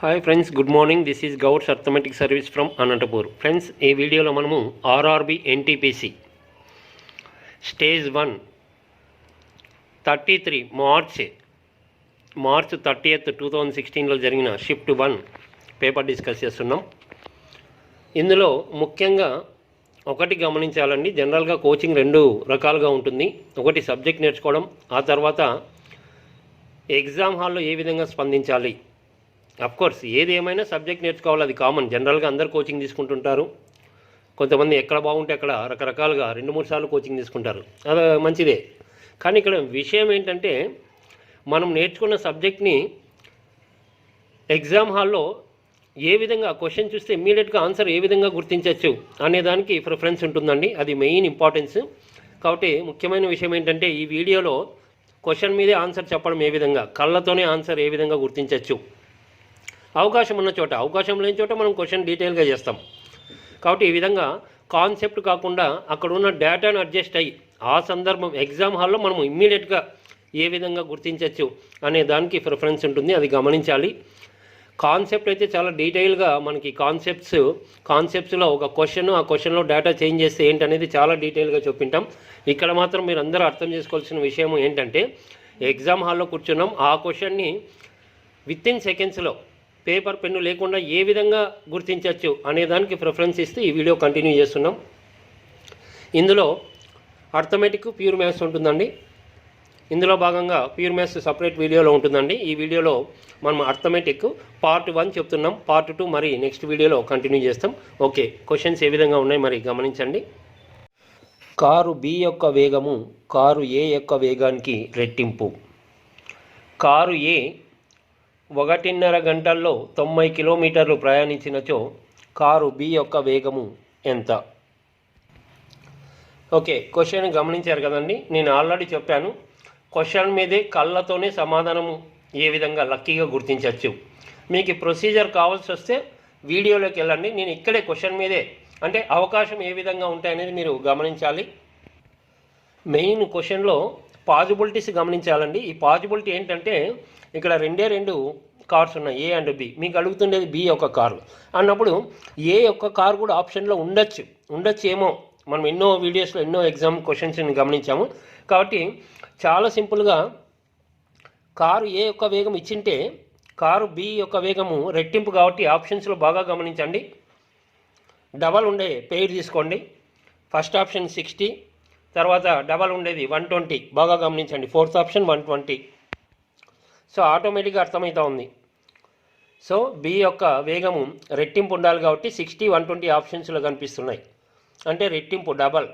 Hi friends, good morning. This is Gouds arithmetic service from Anantapur. Friends, ఈ వీడియోలో మనము RRB NTPC stage 1 33 March 30th 2016లో జరిగిన shift 1 paper discuss చేస్తున్నాం. ఇందులో ముఖ్యంగా ఒకటి గమనించాలండి. జనరల్గా కోచింగ్ రెండు రకాలుగా ఉంటుంది. ఒకటి సబ్జెక్ట్ నేర్చుకోవడం, ఆ తర్వాత ఎగ్జామ్ హాల్లో ఏ విధంగా స్పందించాలి. అఫ్కోర్స్ ఏది ఏమైనా సబ్జెక్ట్ నేర్చుకోవాలి, అది కామన్. జనరల్గా అందరు కోచింగ్ తీసుకుంటుంటారు. కొంతమంది ఎక్కడ బాగుంటే అక్కడ రకరకాలుగా 2-3 సార్లు కోచింగ్ తీసుకుంటారు, అది మంచిదే. కానీ ఇక్కడ విషయం ఏంటంటే, మనం నేర్చుకున్న సబ్జెక్ట్ని ఎగ్జామ్ హాల్లో ఏ విధంగా క్వశ్చన్ చూస్తే ఇమ్మీడియట్గా ఆన్సర్ ఏ విధంగా గుర్తించవచ్చు అనే దానికి ప్రిఫరెన్స్ ఉంటుందండి. అది మెయిన్ ఇంపార్టెన్స్. కాబట్టి ముఖ్యమైన విషయం ఏంటంటే, ఈ వీడియోలో క్వశ్చన్ మీదే ఆన్సర్ చెప్పడం, ఏ విధంగా కళ్ళతోనే ఆన్సర్ ఏ విధంగా గుర్తించవచ్చు. అవకాశం ఉన్న చోట, అవకాశం లేని చోట మనం క్వశ్చన్ డీటెయిల్గా చేస్తాం. కాబట్టి ఈ విధంగా కాన్సెప్ట్ కాకుండా అక్కడ ఉన్న డేటాను అడ్జస్ట్ అయ్యి ఆ సందర్భం ఎగ్జామ్ హాల్లో మనం ఇమ్మీడియట్గా ఏ విధంగా గుర్తించవచ్చు అనే దానికి ప్రిఫరెన్స్ ఉంటుంది, అది గమనించాలి. కాన్సెప్ట్ అయితే చాలా డీటెయిల్గా మనకి కాన్సెప్ట్స్లో ఒక క్వశ్చన్, ఆ క్వశ్చన్లో డేటా చేంజ్ చేస్తే ఏంటనేది చాలా డీటెయిల్గా చూపింటాం. ఇక్కడ మాత్రం మీరు అందరూ అర్థం చేసుకోవాల్సిన విషయం ఏంటంటే, ఎగ్జామ్ హాల్లో కూర్చున్నాం, ఆ క్వశ్చన్ని వితిన్ సెకండ్స్లో పేపర్ పెన్ను లేకుండా ఏ విధంగా గుర్తించవచ్చు అనే దానికి ప్రిఫరెన్స్ ఇస్తూ ఈ వీడియో కంటిన్యూ చేస్తున్నాం. ఇందులో అర్థమెటిక్, ప్యూర్ మ్యాథ్స్ ఉంటుందండి. ఇందులో భాగంగా ప్యూర్ మ్యాథ్స్ సపరేట్ వీడియోలో ఉంటుందండి. ఈ వీడియోలో మనం అర్థమెటిక్ పార్ట్ 1 చెప్తున్నాం. పార్ట్ 2 మరి నెక్స్ట్ వీడియోలో కంటిన్యూ చేస్తాం. ఓకే, క్వశ్చన్స్ ఏ విధంగా ఉన్నాయి మరి గమనించండి. కారు బి యొక్క వేగము కారు ఏ యొక్క వేగానికి రెట్టింపు. కారు ఏ 1.5 గంటల్లో 90 కిలోమీటర్లు ప్రయాణించినచో కారు బి యొక్క వేగము ఎంత? ఓకే, క్వశ్చన్ గమనించారు కదండి. నేను ఆల్రెడీ చెప్పాను, క్వశ్చన్ మీదే కళ్ళతోనే సమాధానము ఏ విధంగా లక్కీగా గుర్తించవచ్చు. మీకు ప్రొసీజర్ కావాల్సి వస్తే వీడియోలోకి వెళ్ళండి. నేను ఇక్కడే క్వశ్చన్ మీదే, అంటే అవకాశం ఏ విధంగా ఉంటాయనేది మీరు గమనించాలి. మెయిన్ క్వశ్చన్లో పాజిబిలిటీస్ గమనించాలండి. ఈ పాజిబిలిటీ ఏంటంటే, ఇక్కడ రెండు కార్స్ ఉన్నాయి, ఏ అండ్ బి. మీకు అడుగుతుండేది బి యొక్క కారు అన్నప్పుడు ఏ యొక్క కారు కూడా ఆప్షన్లో ఉండొచ్చు ఏమో. మనం ఎన్నో వీడియోస్లో ఎన్నో ఎగ్జామ్ క్వశ్చన్స్ని గమనించాము. కాబట్టి చాలా సింపుల్గా కారు ఏ యొక్క వేగం ఇచ్చింటే కారు బి యొక్క వేగము రెట్టింపు. కాబట్టి ఆప్షన్స్లో బాగా గమనించండి. డబల్ ఉండే పెయిర్ తీసుకోండి. ఫస్ట్ ఆప్షన్ 60, తర్వాత డబల్ ఉండేది 120. బాగా గమనించండి. Fourth option 120. సో ఆటోమేటిక్గా అర్థమవుతా ఉంది. సో బి యొక్క వేగము రెట్టింపు ఉండాలి కాబట్టి 60, 120 ఆప్షన్స్లో కనిపిస్తున్నాయి. అంటే రెట్టింపు డబల్.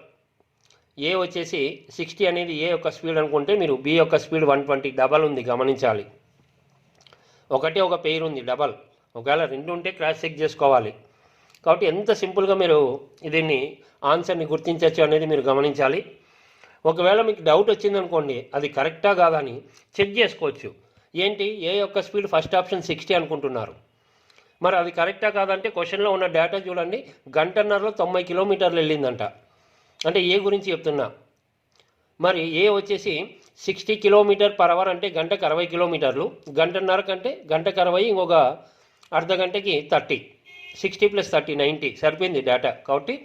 ఏ వచ్చేసి 60 అనేది ఏ యొక్క స్పీడ్ అనుకుంటే, మీరు బి యొక్క స్పీడ్ 120, డబల్ ఉంది గమనించాలి. ఒకటే ఒక పెయిర్ ఉంది డబల్. ఒకవేళ 2 ఉంటే క్రాస్ చెక్ చేసుకోవాలి. కాబట్టి ఎంత సింపుల్గా మీరు దీన్ని ఆన్సర్ని గుర్తించవచ్చు అనేది మీరు గమనించాలి. ఒకవేళ మీకు డౌట్ వచ్చిందనుకోండి, అది కరెక్టా కాదా అని చెక్ చేసుకోవచ్చు. ఏంటి, ఏ యొక్క స్పీడ్ ఫస్ట్ ఆప్షన్ 60 అనుకుంటున్నారు, మరి అది కరెక్టా కాదంటే క్వశ్చన్లో ఉన్న డేటా చూడండి. 1.5 90 కిలోమీటర్లు వెళ్ళిందంట. అంటే ఏ గురించి చెప్తున్నా. మరి ఏ వచ్చేసి 60 km/h అంటే గంటకు 60 కిలోమీటర్లు. 1.5 కంటే గంటకు 60, ఇంకొక అర్ధ గంటకి 30. 60 + 30 90 సరిపోయింది డేటా. కాబట్టి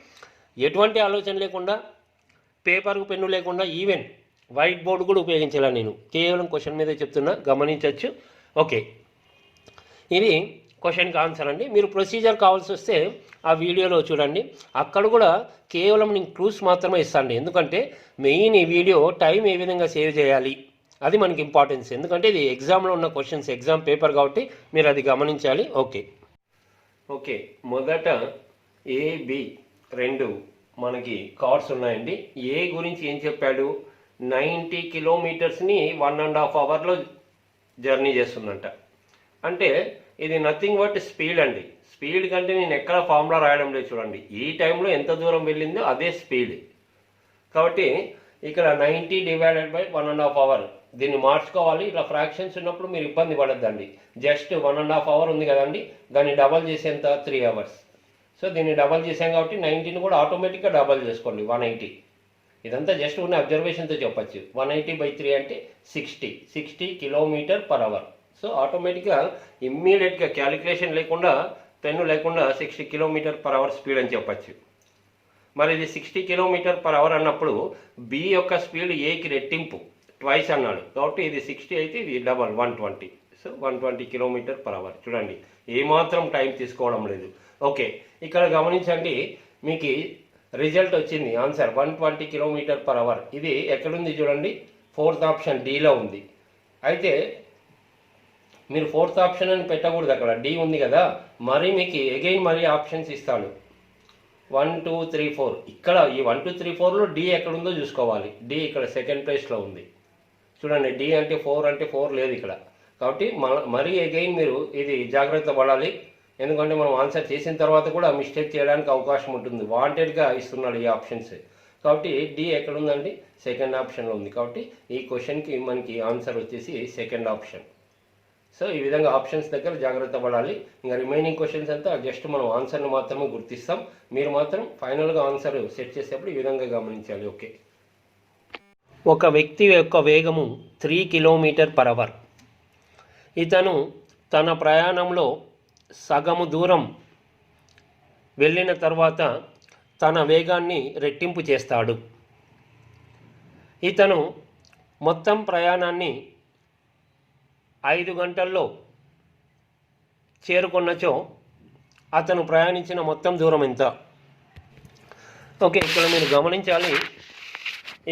ఎటువంటి ఆలోచన లేకుండా, పేపర్కు పెన్ను లేకుండా, ఈవెన్ వైట్ బోర్డు కూడా ఉపయోగించాలా, నేను కేవలం క్వశ్చన్ మీదే చెప్తున్నా, గమనించవచ్చు. ఓకే, ఇది క్వశ్చన్కి ఆన్సర్ అండి. మీరు ప్రొసీజర్ కావాల్సి వస్తే ఆ వీడియోలో చూడండి. అక్కడ కూడా కేవలం నేను క్లూస్ మాత్రమే ఇస్తాను. ఎందుకంటే మెయిన్ ఈ వీడియో టైం ఏ విధంగా సేవ్ చేయాలి అది మనకి ఇంపార్టెన్స్. ఎందుకంటే ఇది ఎగ్జామ్లో ఉన్న క్వశ్చన్స్, ఎగ్జామ్ పేపర్ కాబట్టి మీరు అది గమనించాలి. ఓకే, మొదట ఏబి 2 మనకి కార్స్ ఉన్నాయండి. ఏ గురించి ఏం చెప్పాడు, 90 కిలోమీటర్స్ని 1.5 అవర్లో జర్నీ చేస్తుందంట. అంటే ఇది నథింగ్ బట్ స్పీడ్ అండి. స్పీడ్ కంటే నేను ఎక్కడ ఫార్ములా రాయడం లేదు, చూడండి. ఈ టైంలో ఎంత దూరం వెళ్ళిందో అదే స్పీడ్. కాబట్టి ఇక్కడ 90 / 1.5 అవర్ దీన్ని మార్చుకోవాలి. ఇట్లా ఫ్రాక్షన్స్ ఉన్నప్పుడు మీరు ఇబ్బంది పడద్దండి. జస్ట్ 1.5 అవర్ ఉంది కదండి, దాన్ని డబల్ చేసేంత 3 అవర్స్. సో దీన్ని డబల్ చేసాం కాబట్టి 90ని కూడా ఆటోమేటిక్గా డబల్ చేసుకోండి, 180. ఇదంతా జస్ట్ ఉన్న అబ్జర్వేషన్తో చెప్పచ్చు. 180/3 అంటే 60 km/h. సో ఆటోమేటిక్గా ఇమ్మీడియట్గా క్యాలిక్యులేషన్ లేకుండా పెన్ను లేకుండా 60 km/h స్పీడ్ అని చెప్పచ్చు. మరి ఇది 60 km/h అన్నప్పుడు బి యొక్క స్పీడ్ ఏకి రెట్టింపు ట్వైస్ అన్నాడు కాబట్టి ఇది 60 అయితే ఇది డబల్ 120. So 120 km/h. చూడండి ఏమాత్రం టైం తీసుకోవడం లేదు. ఓకే, ఇక్కడ గమనించండి, మీకు రిజల్ట్ వచ్చింది ఆన్సర్ 120 km/h. ఇది ఎక్కడుంది చూడండి, 4th ఆప్షన్ డీలో ఉంది. అయితే మీరు 4th ఆప్షన్ అని పెట్టకూడదు, అక్కడ డి ఉంది కదా. మరి మీకు అగైన్ మరి ఆప్షన్స్ ఇస్తాడు 1 2 3 4. ఇక్కడ ఈ 1 2 3 4లో డి ఎక్కడుందో చూసుకోవాలి. డి ఇక్కడ సెకండ్ ప్లేస్లో ఉంది చూడండి. డి అంటే 4 లేదు ఇక్కడ. కాబట్టి మరీ అగైన్ మీరు ఇది జాగ్రత్త పడాలి, ఎందుకంటే మనం ఆన్సర్ చేసిన తర్వాత కూడా మిస్టేక్ చేయడానికి అవకాశం ఉంటుంది. వాంటెడ్గా ఇస్తున్నాడు ఈ ఆప్షన్స్. కాబట్టి డి ఎక్కడుందండి, సెకండ్ ఆప్షన్లో ఉంది. కాబట్టి ఈ క్వశ్చన్కి మనకి ఆన్సర్ వచ్చేసి సెకండ్ ఆప్షన్. సో ఈ విధంగా ఆప్షన్స్ దగ్గర జాగ్రత్త పడాలి. ఇంకా రిమైనింగ్ క్వశ్చన్స్ అంతా జస్ట్ మనం ఆన్సర్ని మాత్రమే గుర్తిస్తాం. మీరు మాత్రం ఫైనల్గా ఆన్సర్ సెట్ చేసేప్పుడు ఈ విధంగా గమనించాలి. ఓకే, ఒక వ్యక్తి యొక్క వేగము 3 km/h. ఇతను తన ప్రయాణంలో సగము దూరం వెళ్ళిన తర్వాత తన వేగాన్ని రెట్టింపు చేస్తాడు. ఇతను మొత్తం ప్రయాణాన్ని 5 గంటల్లో చేరుకున్నచో అతను ప్రయాణించిన మొత్తం దూరం ఎంత? ఓకే, ఇక్కడ మీరు గమనించాలి,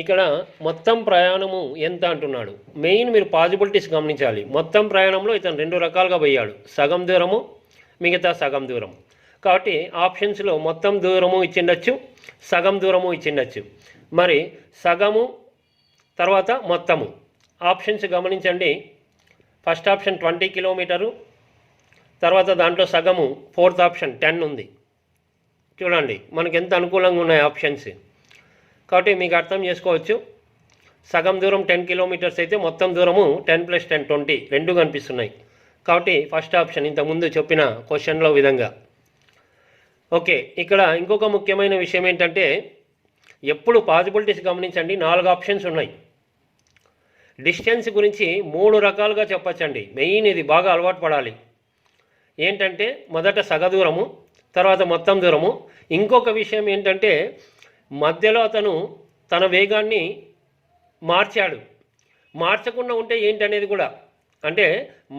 ఇక్కడ మొత్తం ప్రయాణము ఎంత అంటున్నాడు. మెయిన్ మీరు పాజిబిలిటీస్ గమనించాలి. మొత్తం ప్రయాణంలో ఇతను 2 రకాలుగా పోయాడు, సగం దూరము మిగతా సగం దూరం. కాబట్టి ఆప్షన్స్లో మొత్తం దూరము ఇచ్చిండొచ్చు, సగం దూరము ఇచ్చిండొచ్చు. మరి సగము తర్వాత మొత్తము ఆప్షన్స్ గమనించండి. ఫస్ట్ ఆప్షన్ 20 km, తర్వాత దాంట్లో సగము 4th ఆప్షన్ 10 ఉంది. చూడండి మనకి ఎంత అనుకూలంగా ఉన్నాయి ఆప్షన్స్. కాబట్టి మీకు అర్థం చేసుకోవచ్చు, సగం దూరం 10 km అయితే మొత్తం దూరము 10 + 10 20 రెండు కనిపిస్తున్నాయి. కాబట్టి ఫస్ట్ ఆప్షన్ ఇంతకుముందు చెప్పిన క్వశ్చన్లో విధంగా. ఓకే, ఇక్కడ ఇంకొక ముఖ్యమైన విషయం ఏంటంటే ఎప్పుడు పాజిబిలిటీస్ గమనించండి. 4 ఆప్షన్స్ ఉన్నాయి. డిస్టెన్స్ గురించి 3 రకాలుగా చెప్పచ్చండి. మెయిన్ ఇది బాగా అలవాటు పడాలి. ఏంటంటే మొదట సగ దూరము, తర్వాత మొత్తం దూరము. ఇంకొక విషయం ఏంటంటే మధ్యలో అతను తన వేగాన్ని మార్చాడు. మార్చకుండా ఉంటే ఏంటనేది కూడా, అంటే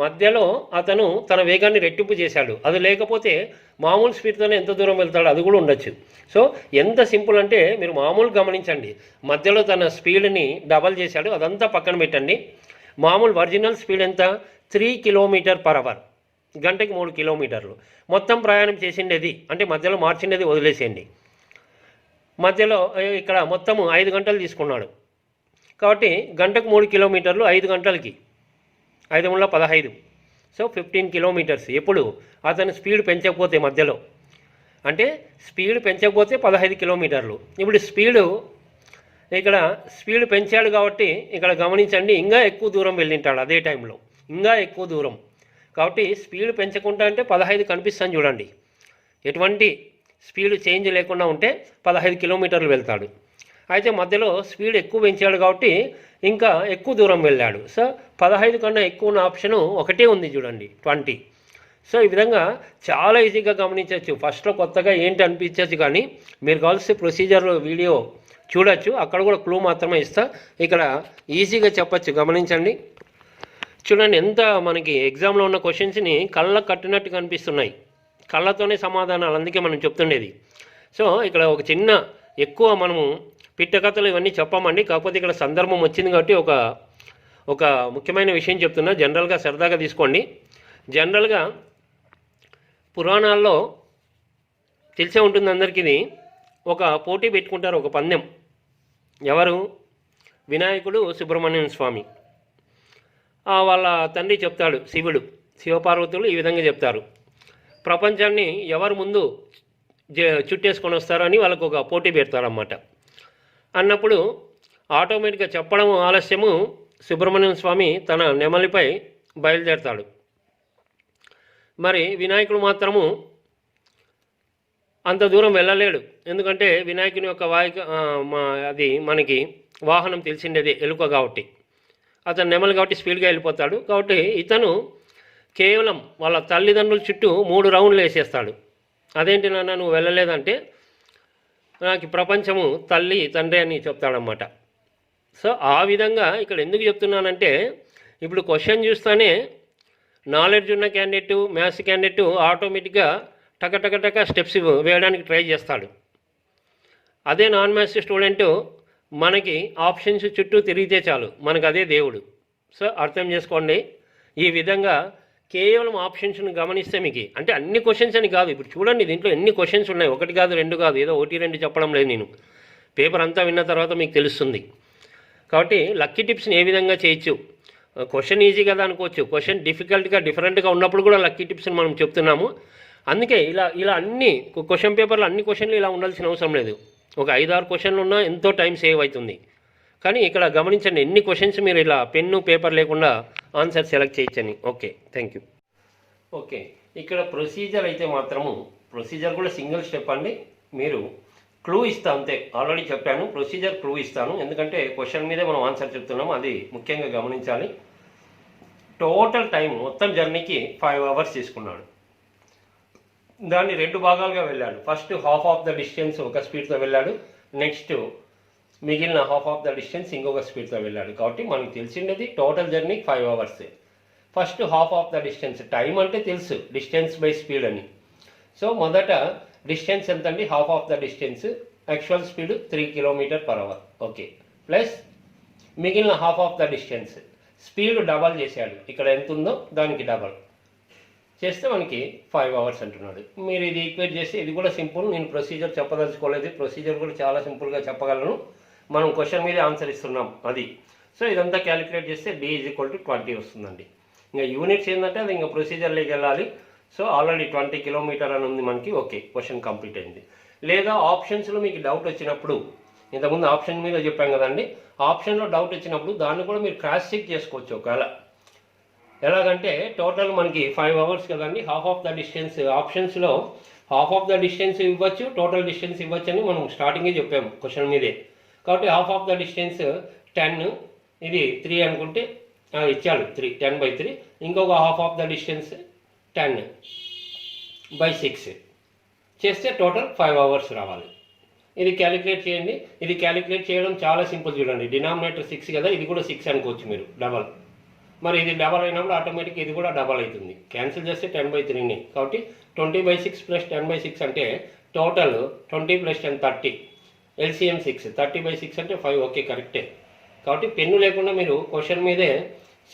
మధ్యలో అతను తన వేగాన్ని రెట్టింపు చేశాడు. అది లేకపోతే మామూలు స్పీడ్తోనే ఎంత దూరం వెళ్తాడో అది కూడా ఉండొచ్చు. సో ఎంత సింపుల్ అంటే మీరు మామూలు గమనించండి, మధ్యలో తన స్పీడ్ని డబల్ చేశాడు, అదంతా పక్కన పెట్టండి. మామూలు ఒరిజినల్ స్పీడ్ ఎంత, 3 km/h, గంటకి 3 కిలోమీటర్లు. మొత్తం ప్రయాణం చేసిండేది అంటే మధ్యలో మార్చిండేది వదిలేసేయండి. మధ్యలో ఇక్కడ మొత్తము 5 గంటలు తీసుకున్నాడు కాబట్టి గంటకు 3 కిలోమీటర్లు, 5 గంటలకి 5 × 15, సో 15 కిలోమీటర్స్. ఎప్పుడు అతను స్పీడ్ పెంచకపోతే మధ్యలో, అంటే స్పీడ్ పెంచకపోతే 15 కిలోమీటర్లు. ఇప్పుడు ఇక్కడ స్పీడ్ పెంచాడు కాబట్టి ఇక్కడ గమనించండి, ఇంకా ఎక్కువ దూరం వెళ్ళింటాడు అదే టైంలో, ఇంకా ఎక్కువ దూరం. కాబట్టి స్పీడ్ పెంచకుండా అంటే 15 కనిపిస్తాను చూడండి. ఎటువంటి స్పీడ్ చేంజ్ లేకుండా ఉంటే 15 కిలోమీటర్లు వెళ్తాడు. అయితే మధ్యలో స్పీడ్ ఎక్కువ పెంచాడు కాబట్టి ఇంకా ఎక్కువ దూరం వెళ్ళాడు. సో 15 కన్నా ఎక్కువ ఉన్న ఆప్షను ఒకటే ఉంది చూడండి, 20. సో ఈ విధంగా చాలా ఈజీగా గమనించవచ్చు. ఫస్ట్లో కొత్తగా ఏంటి అనిపించవచ్చు, కానీ మీరు కావాల్సిన ప్రొసీజర్ వీడియో చూడొచ్చు, అక్కడ కూడా క్లూ మాత్రమే ఇస్తా. ఇక్కడ ఈజీగా చెప్పచ్చు. గమనించండి, చూడండి ఎంత మనకి ఎగ్జామ్లో ఉన్న క్వశ్చన్స్ని కళ్ళకు కట్టినట్టు కనిపిస్తున్నాయి. కళ్ళతోనే సమాధానాలు, అందుకే మనం చెప్తుండేది. సో ఇక్కడ ఒక చిన్న ఎక్కువ మనము పిట్టకథలు ఇవన్నీ చెప్పామండి, కాకపోతే ఇక్కడ సందర్భం వచ్చింది కాబట్టి ఒక ముఖ్యమైన విషయం చెప్తున్నా. జనరల్గా సరదాగా తీసుకోండి. జనరల్గా పురాణాల్లో తెలిసే ఉంటుంది అందరికీ, ఇది ఒక పోటీ పెట్టుకుంటారు, ఒక పందెం. ఎవరు? వినాయకుడు, సుబ్రహ్మణ్యం స్వామి. వాళ్ళ తండ్రి చెప్తాడు, శివపార్వతులు ఈ విధంగా చెప్తారు, ప్రపంచాన్ని ఎవరు ముందు చుట్టేసుకొని వస్తారని వాళ్ళకు ఒక పోటీ పెడతారన్నమాట. అన్నప్పుడు ఆటోమేటిక్గా చెప్పడం ఆలస్యము, సుబ్రహ్మణ్యం స్వామి తన నెమలిపై బయలుదేరతాడు. మరి వినాయకుడు మాత్రము అంత దూరం వెళ్ళలేడు. ఎందుకంటే వినాయకుని యొక్క అది మనకి వాహనం తెలిసిండేదే, ఎలుక కాబట్టి. అతను నెమలి కాబట్టి స్పీడ్గా వెళ్ళిపోతాడు. కాబట్టి ఇతను కేవలం వాళ్ళ తల్లిదండ్రుల చుట్టూ 3 రౌండ్లు వేసేస్తాడు. అదేంటి నాన్న నువ్వు వెళ్ళలేదంటే నాకు ప్రపంచము తల్లి తండ్రి అని చెప్తాడనమాట. సో ఆ విధంగా ఇక్కడ ఎందుకు చెప్తున్నానంటే ఇప్పుడు క్వశ్చన్ చూస్తేనే నాలెడ్జ్ ఉన్న క్యాండిడేట్ మ్యాథ్స్ క్యాండిడేట్ ఆటోమేటిక్గా టక స్టెప్స్ వేయడానికి ట్రై చేస్తాడు. అదే నాన్ మ్యాథ్స్ స్టూడెంట్ మనకి ఆప్షన్స్ చుట్టూ తిరిగితే చాలు, మనకు అదే దేవుడు. సో అర్థం చేసుకోండి. ఈ విధంగా కేవలం ఆప్షన్స్ని గమనిస్తే మీకు అంటే అన్ని క్వశ్చన్స్ అని కాదు. ఇప్పుడు చూడండి దీంట్లో ఎన్ని క్వశ్చన్స్ ఉన్నాయి, 1 కాదు 2 కాదు, ఏదో 1 2 చెప్పడం లేదు. నేను పేపర్ అంతా విన్న తర్వాత మీకు తెలుస్తుంది. కాబట్టి లక్కీ టిప్స్ని ఏ విధంగా చేయొచ్చు, క్వశ్చన్ ఈజీ కదా అనుకోవచ్చు, క్వశ్చన్ డిఫరెంట్గా ఉన్నప్పుడు కూడా లక్కీ టిప్స్ని మనం చెప్తున్నాము. అందుకే ఇలా అన్ని క్వశ్చన్ పేపర్లో అన్ని క్వశ్చన్లు ఇలా ఉండాల్సిన అవసరం లేదు. ఒక 5-6 క్వశ్చన్లు ఉన్నా ఎంతో టైం సేవ్ అవుతుంది. కానీ ఇక్కడ గమనించండి ఎన్ని క్వశ్చన్స్ మీరు ఇలా పెన్ను పేపర్ లేకుండా ఆన్సర్ సెలెక్ట్ చేయొచ్చని. Okay, thank you. ఓకే, ఇక్కడ ప్రొసీజర్ అయితే మాత్రము ప్రొసీజర్ కూడా సింగిల్ స్టెప్ అండి. మీరు క్లూ ఇస్తా అంతే, ఆల్రెడీ చెప్పాను. ప్రొసీజర్ క్లూ ఇస్తాను ఎందుకంటే క్వశ్చన్ మీదే మనం ఆన్సర్ చెప్తున్నాము, అది ముఖ్యంగా గమనించాలి. టోటల్ టైం మొత్తం జర్నీకి 5 hours తీసుకున్నాడు. దాన్ని 2 భాగాలుగా వెళ్ళాడు. First half of the distance ఒక స్పీడ్తో వెళ్ళాడు, నెక్స్ట్ మిగిలిన హాఫ్ ఆఫ్ ద డిస్టెన్స్ ఇంకొక స్పీడ్తో వెళ్ళాడు. కాబట్టి మనకు తెలిసిండేది total journey 5 hours. First half of the distance, time అంటే తెలుసు, డిస్టెన్స్ బై స్పీడ్ అని. సో మొదట డిస్టెన్స్ ఎంత అండి, half of the distance, actual speed 3 km/h. Okay, plus మిగిలిన half of the distance speed double చేశాడు. ఇక్కడ ఎంత ఉందో దానికి డబల్ చేస్తే మనకి 5 hours అంటున్నాడు. మీరు ఇది ఈక్వేట్ చేస్తే ఇది కూడా సింపుల్. నేను ప్రొసీజర్ చెప్పదలుచుకోలేదు, ప్రొసీజర్ కూడా చాలా సింపుల్గా చెప్పగలను. మనం క్వశ్చన్ మీదే ఆన్సర్ ఇస్తున్నాం అది. సో ఇదంతా క్యాలిక్యులేట్ చేస్తే D = 20 వస్తుందండి. ఇంకా యూనిట్స్ ఏంటంటే అది ఇంకా ప్రొసీజర్లోకి వెళ్ళాలి. సో ఆల్రెడీ 20 km అని ఉంది మనకి. ఓకే, క్వశ్చన్ కంప్లీట్ అయింది. లేదా ఆప్షన్స్లో మీకు డౌట్ వచ్చినప్పుడు, ఇంతకుముందు ఆప్షన్ మీద చెప్పాం కదండి, ఆప్షన్లో డౌట్ వచ్చినప్పుడు దాన్ని కూడా మీరు క్రాస్ చెక్ చేసుకోవచ్చు. ఒకవేళ ఎలాగంటే టోటల్ మనకి 5 hours కదండి, హాఫ్ ఆఫ్ ద డిస్టెన్స్ ఆప్షన్స్లో హాఫ్ ఆఫ్ ద డిస్టెన్స్ ఇవ్వచ్చు, టోటల్ డిస్టెన్స్ ఇవ్వచ్చు అని మనం స్టార్టింగే చెప్పాము క్వశ్చన్ మీదే. కాబట్టి హాఫ్ ఆఫ్ ద డిస్టెన్స్ 10, ఇది 3 అనుకుంటే ఇచ్చాడు 3, 10/3. ఇంకొక హాఫ్ ఆఫ్ ద డిస్టెన్స్ 10/6 చేస్తే టోటల్ 5 hours రావాలి. ఇది క్యాలిక్యులేట్ చేయండి. ఇది క్యాలిక్యులేట్ చేయడం చాలా సింపుల్. చూడండి, డినామినేటర్ 6 కదా, ఇది కూడా 6 అనుకోవచ్చు మీరు, డబల్. మరి ఇది డబల్ అయినప్పుడు ఆటోమేటిక్ ఇది కూడా డబల్ అవుతుంది. క్యాన్సిల్ చేస్తే 10/3ని. కాబట్టి 20/6 + 10/6 అంటే టోటల్ 20 + 10 30. LCM 6, 30/6 అంటే 5. ఓకే, కరెక్టే. కాబట్టి పెన్ను లేకుండా మీరు క్వశ్చన్ మీదే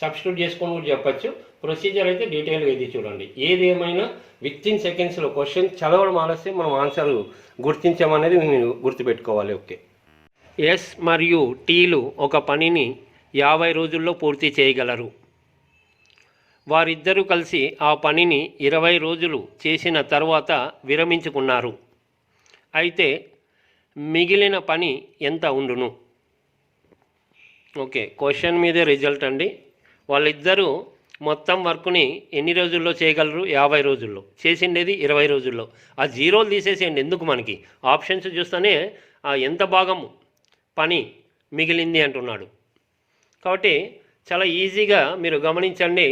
సబ్స్టిట్యూట్ చేసుకొని కూడా చెప్పచ్చు. ప్రొసీజర్ అయితే డీటెయిల్గా ఇది చూడండి. ఏది ఏమైనా వితిన్ సెకండ్స్లో క్వశ్చన్ చదవడం ఆలస్యం, మనం ఆన్సర్ గుర్తించామనేది మీరు గుర్తుపెట్టుకోవాలి. ఓకే, ఎస్ మరియు టీలు ఒక పనిని 50 రోజుల్లో పూర్తి చేయగలరు. వారిద్దరూ కలిసి ఆ పనిని 20 రోజులు చేసిన తర్వాత విరమించుకున్నారు. అయితే మిగిలిన పని ఎంత ఉండును? ఓకే, క్వశ్చన్ మీదే రిజల్ట్ అండి. వాళ్ళిద్దరూ మొత్తం వర్క్ని ఎన్ని రోజుల్లో చేయగలరు? 50 రోజుల్లో. చేసిండేది 20 రోజుల్లో. ఆ జీరోలు తీసేసేయండి, ఎందుకు మనకి ఆప్షన్స్ చూస్తేనే ఎంత భాగం పని మిగిలింది అంటున్నాడు. కాబట్టి చాలా ఈజీగా మీరు గమనించండి.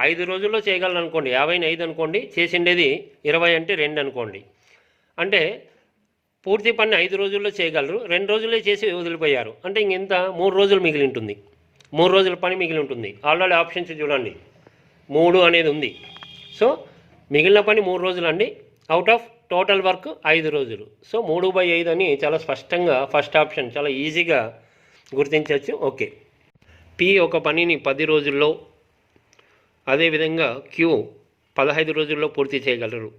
5 రోజుల్లో చేయగలరు అనుకోండి, 50ని 5 అనుకోండి, చేసిండేది 20 అంటే 2 అనుకోండి. అంటే పూర్తి పని 5 రోజుల్లో చేయగలరు, 2 రోజులే చేసి వదిలిపోయారు. అంటే ఇంకెంత 3 రోజులు మిగిలి ఉంటుంది, 3 రోజుల పని మిగిలి ఉంటుంది. ఆల్రెడీ ఆప్షన్స్ చూడండి, 3 అనేది ఉంది. సో మిగిలిన పని 3 రోజులు అండి, అవుట్ ఆఫ్ టోటల్ వర్క్ 5 రోజులు. సో 3/5 అని చాలా స్పష్టంగా ఫస్ట్ ఆప్షన్ చాలా ఈజీగా గుర్తించవచ్చు. ఓకే, P ఒక పనిని 10 రోజుల్లో, అదేవిధంగా Q 15 రోజుల్లో పూర్తి చేయగలరు.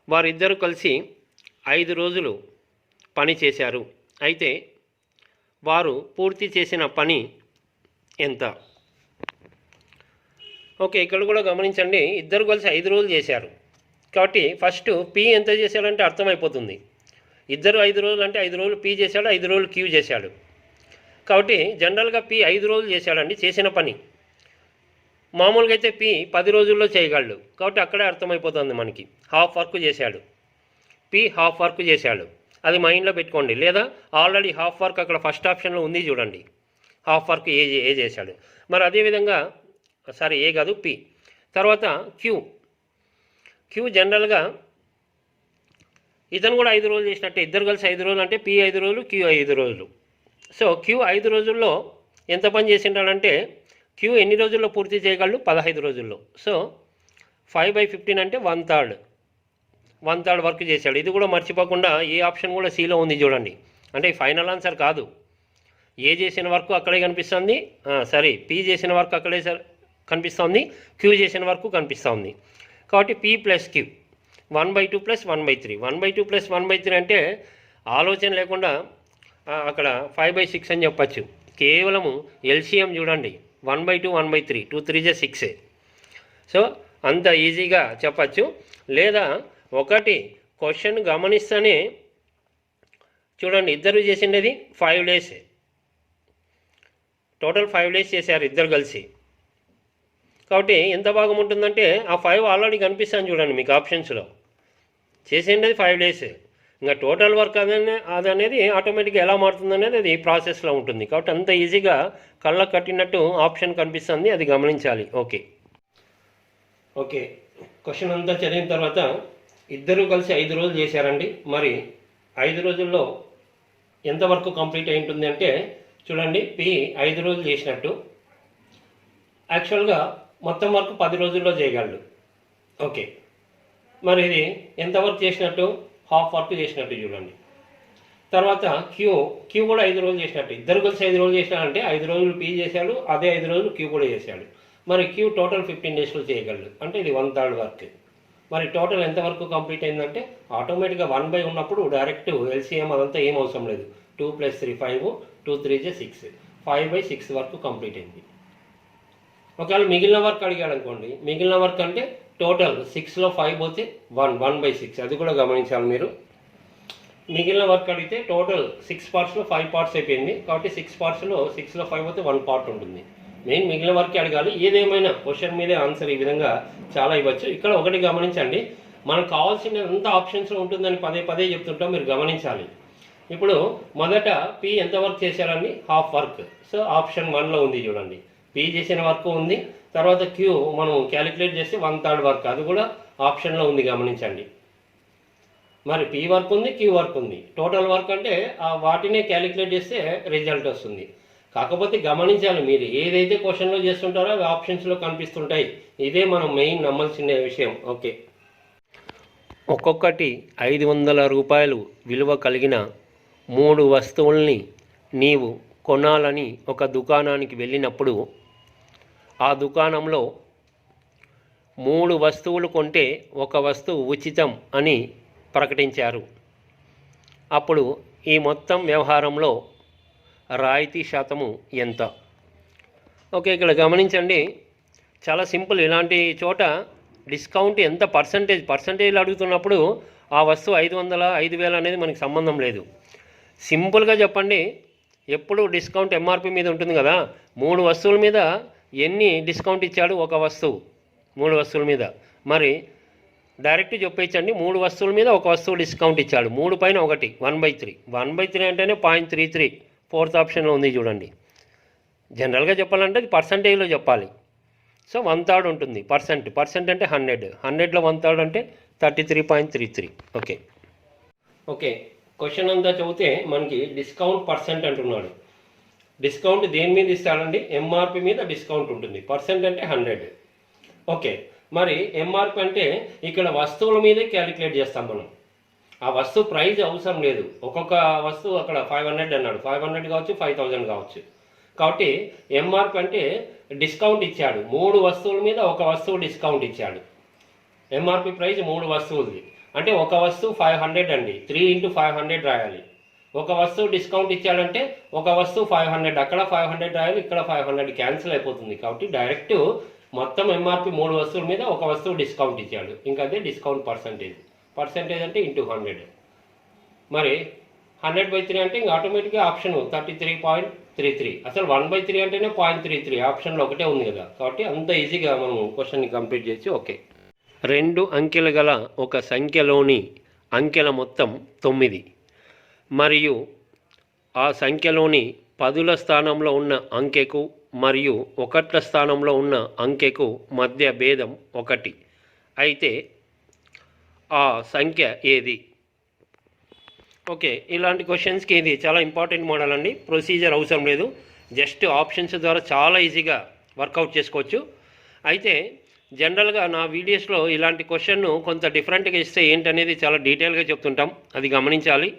వారిద్దరూ కలిసి 5 రోజులు పని చేశారు. అయితే వారు పూర్తి చేసిన పని ఎంత? ఓకే, ఇక్కడ కూడా గమనించండి, ఇద్దరు కలిసి 5 రోజులు చేశారు. కాబట్టి ఫస్ట్ P ఎంత చేశాడంటే అర్థమైపోతుంది. ఇద్దరు 5 రోజులు అంటే 5 రోజులు P చేశాడు, 5 రోజులు Q చేశాడు. కాబట్టి జనరల్గా P 5 రోజులు చేశాడండి చేసిన పని. మామూలుగా అయితే P 10 రోజుల్లో చేయగలడు. కాబట్టి అక్కడే అర్థమైపోతుంది మనకి, హాఫ్ వర్క్ చేశాడు. P హాఫ్ వర్క్ చేశాడు, అది మైండ్లో పెట్టుకోండి. లేదా ఆల్రెడీ హాఫ్ వర్క్ అక్కడ ఫస్ట్ ఆప్షన్లో ఉంది చూడండి, హాఫ్ వర్క్ ఏ చేశాడు. మరి అదేవిధంగా ఏ కాదు P తర్వాత క్యూ జనరల్గా ఇతను కూడా 5 రోజులు చేసినట్టే, ఇద్దరు కలిసి 5 రోజులు అంటే పి 5 రోజులు క్యూ 5 రోజులు. సో క్యూ 5 రోజుల్లో ఎంత పని చేసింటాడంటే క్యూ ఎన్ని రోజుల్లో పూర్తి చేయగలడు? 15 రోజుల్లో. సో 5/15 అంటే 1/3 వర్క్ చేశాడు. ఇది కూడా మర్చిపోకుండా ఏ ఆప్షన్ కూడా సిలో ఉంది చూడండి. అంటే ఫైనల్ ఆన్సర్ కాదు. ఏ చేసిన వర్క్ అక్కడే కనిపిస్తుంది, పి చేసిన వర్క్ అక్కడే కనిపిస్తుంది, క్యూ చేసిన వర్క్ కనిపిస్తుంది. కాబట్టి పి ప్లస్ క్యూ 1/2 + 1/3. 1/2 + 1/3 అంటే ఆలోచన లేకుండా అక్కడ 5/6 అని చెప్పచ్చు. కేవలము ఎల్సిఎం చూడండి, 1/2 1/3, 2 3 6. సో అంత ఈజీగా చెప్పచ్చు. లేదా ఒకటి క్వశ్చన్ గమనిస్తేనే చూడండి, ఇద్దరు చేసిండేది 5 days, టోటల్ 5 days చేశారు ఇద్దరు కలిసి. కాబట్టి ఎంత భాగం ఉంటుందంటే ఆ 5 ఆల్రెడీ కనిపిస్తాను చూడండి మీకు ఆప్షన్స్లో. చేసిండేది 5 days, ఇంకా టోటల్ వర్క్ అదనేది ఆటోమేటిక్గా ఎలా మారుతుంది అనేది అది ప్రాసెస్లో ఉంటుంది. కాబట్టి అంత ఈజీగా కళ్ళకు కట్టినట్టు ఆప్షన్ కనిపిస్తుంది, అది గమనించాలి. ఓకే క్వశ్చన్ అంతా చదివిన తర్వాత ఇద్దరు కలిసి 5 రోజులు చేశారండి. మరి 5 రోజుల్లో ఎంతవరకు కంప్లీట్ అయి ఉంటుంది అంటే చూడండి, పి 5 రోజులు చేసినట్టు యాక్చువల్గా మొత్తం వర్క్ 10 రోజుల్లో చేయగలడు. ఓకే, మరి ఇది ఎంతవరకు చేసినట్టు? హాఫ్ వర్క్ చేసినట్టు చూడండి. తర్వాత క్యూ కూడా 5 రోజులు చేసినట్టు. ఇద్దరు కలిసి 5 రోజులు చేసినారంటే 5 రోజులు పి చేశాడు, అదే 5 రోజులు క్యూ కూడా చేశాడు. మరి క్యూ టోటల్ 15 daysలో చేయగలడు, అంటే ఇది 1/3 వర్క్. మరి టోటల్ ఎంతవరకు కంప్లీట్ అయిందంటే ఆటోమేటిక్గా 1/, ఉన్నప్పుడు డైరెక్ట్ ఎల్సిఎం అదంతా ఏం అవసరం లేదు. 2 + 3 5, 2 3 6, 5/6 వరకు కంప్లీట్ అయింది. ఒకవేళ మిగిలిన వర్క్ అడిగాడు అనుకోండి, మిగిలిన వర్క్ అంటే టోటల్ 6లో 5 పోతే 1/6. అది కూడా గమనించాలి మీరు. మిగిలిన వర్క్ అడిగితే టోటల్ 6 partsలో 5 parts అయిపోయింది. కాబట్టి 6 partsలో 6లో 5 పోతే 1 part ఉంటుంది. మెయిన్ మిగిలిన వర్క్ అడగాలి. ఏదేమైనా క్వశ్చన్ మీదే ఆన్సర్ ఈ విధంగా చాలా ఇవ్వచ్చు. ఇక్కడ ఒకటి గమనించండి, మనకు కావాల్సిన ఎంత ఆప్షన్స్లో ఉంటుందని పదే చెప్తుంటాం, మీరు గమనించాలి. ఇప్పుడు మొదట పి ఎంత వర్క్ చేశారండి? Half work. సో ఆప్షన్ 1లో ఉంది చూడండి, పి చేసిన వర్క్ ఉంది. తర్వాత క్యూ మనం క్యాలిక్యులేట్ చేస్తే 1/3 వర్క్, అది కూడా ఆప్షన్లో ఉంది, గమనించండి. మరి పి వర్క్ ఉంది, క్యూ వర్క్ ఉంది. టోటల్ వర్క్ అంటే వాటినే క్యాలిక్యులేట్ చేస్తే రిజల్ట్ వస్తుంది. కాకపోతే గమనించాలి, మీరు ఏదైతే క్వశ్చన్లో చేస్తుంటారో అవి ఆప్షన్స్లో కనిపిస్తుంటాయి. ఇదే మనం మెయిన్ నమ్మాల్సిన విషయం. ఓకే, ఒక్కొక్కటి 500 రూపాయలు విలువ కలిగిన 3 వస్తువుల్ని నీవు కొనాలని ఒక దుకాణానికి వెళ్ళినప్పుడు ఆ దుకాణంలో 3 వస్తువులు కొంటే 1 వస్తువు ఉచితం అని ప్రకటించారు. అప్పుడు ఈ మొత్తం వ్యవహారంలో రాయితీ శాతము ఎంత? ఓకే, ఇక్కడ గమనించండి, చాలా సింపుల్. ఇలాంటి చోట డిస్కౌంట్ ఎంత పర్సంటేజ్లు అడుగుతున్నప్పుడు ఆ వస్తువు 500 5,000 అనేది మనకి సంబంధం లేదు. సింపుల్గా చెప్పండి, ఎప్పుడు డిస్కౌంట్ ఎంఆర్పి మీద ఉంటుంది కదా. 3 వస్తువుల మీద ఎన్ని డిస్కౌంట్ ఇచ్చాడు? 1 వస్తువు. 3 వస్తువుల మీద మరి డైరెక్ట్ చెప్పేయచ్చండి, 3 వస్తువుల మీద 1 వస్తువు డిస్కౌంట్ ఇచ్చాడు. 3 పైన 1, 1/3. 1/3 అంటేనే 0.33, 4th ఆప్షన్లో ఉంది చూడండి. జనరల్గా చెప్పాలంటే అది పర్సంటేజ్లో చెప్పాలి. సో 1/3 ఉంటుంది. పర్సెంట్ అంటే 100, 100లో 1/3 అంటే 33.33. ఓకే క్వశ్చన్ అంతా చదివితే మనకి డిస్కౌంట్ పర్సెంట్ అంటున్నాడు. డిస్కౌంట్ దేని మీద ఇస్తాడండి? ఎంఆర్పి మీద డిస్కౌంట్ ఉంటుంది. పర్సెంట్ అంటే 100. ఓకే, మరి ఎంఆర్పి అంటే ఇక్కడ వస్తువుల మీదే క్యాలిక్యులేట్ చేస్తాం మనం. ఆ వస్తువు ప్రైజ్ అవసరం లేదు. ఒక్కొక్క వస్తువు అక్కడ 500 అన్నాడు, 500 కావచ్చు, 5,000 కావచ్చు. కాబట్టి ఎంఆర్పి అంటే డిస్కౌంట్ ఇచ్చాడు. 3 వస్తువుల మీద 1 వస్తువు డిస్కౌంట్ ఇచ్చాడు. ఎంఆర్పి ప్రైజ్ 3 వస్తువులది అంటే 1 వస్తువు 500 అండి. 3 × 500 రాయాలి. 1 వస్తువు డిస్కౌంట్ ఇచ్చాడంటే 1 వస్తువు 500, అక్కడ 500 రాయాలి, ఇక్కడ 500 క్యాన్సిల్ అయిపోతుంది. కాబట్టి డైరెక్ట్ మొత్తం ఎంఆర్పి 3 వస్తువుల మీద 1 వస్తువు డిస్కౌంట్ ఇచ్చాడు. ఇంకా అదే డిస్కౌంట్ పర్సంటేజ్ అంటే ఇంటూ 100. మరి 100/3 అంటే ఇంకా ఆటోమేటిక్గా ఆప్షన్ 33.33. అసలు 1/3 అంటేనే 0.33, ఆప్షన్లో ఒకటే ఉంది కదా. కాబట్టి అంత ఈజీగా మనం క్వశ్చన్ని కంప్లీట్ చేయొచ్చు. ఓకే, 2 అంకెలు గల ఒక సంఖ్యలోని అంకెల మొత్తం 9 మరియు ఆ సంఖ్యలోని 10ల స్థానంలో ఉన్న అంకెకు మరియు ఒకట్ల స్థానంలో ఉన్న అంకెకు మధ్య భేదం 1 అయితే ఆ సంఖ్య ఏది? ఓకే, ఇలాంటి క్వశ్చన్స్కి ఇది చాలా ఇంపార్టెంట్ మోడల్ అండి. ప్రొసీజర్ అవసరం లేదు, జస్ట్ ఆప్షన్స్ ద్వారా చాలా ఈజీగా వర్కౌట్ చేసుకోవచ్చు. అయితే జనరల్గా నా వీడియోస్లో ఇలాంటి క్వశ్చన్ను కొంత డిఫరెంట్గా ఇస్తే ఏంటనేది చాలా డీటెయిల్గా చెప్తుంటాం, అది గమనించాలి.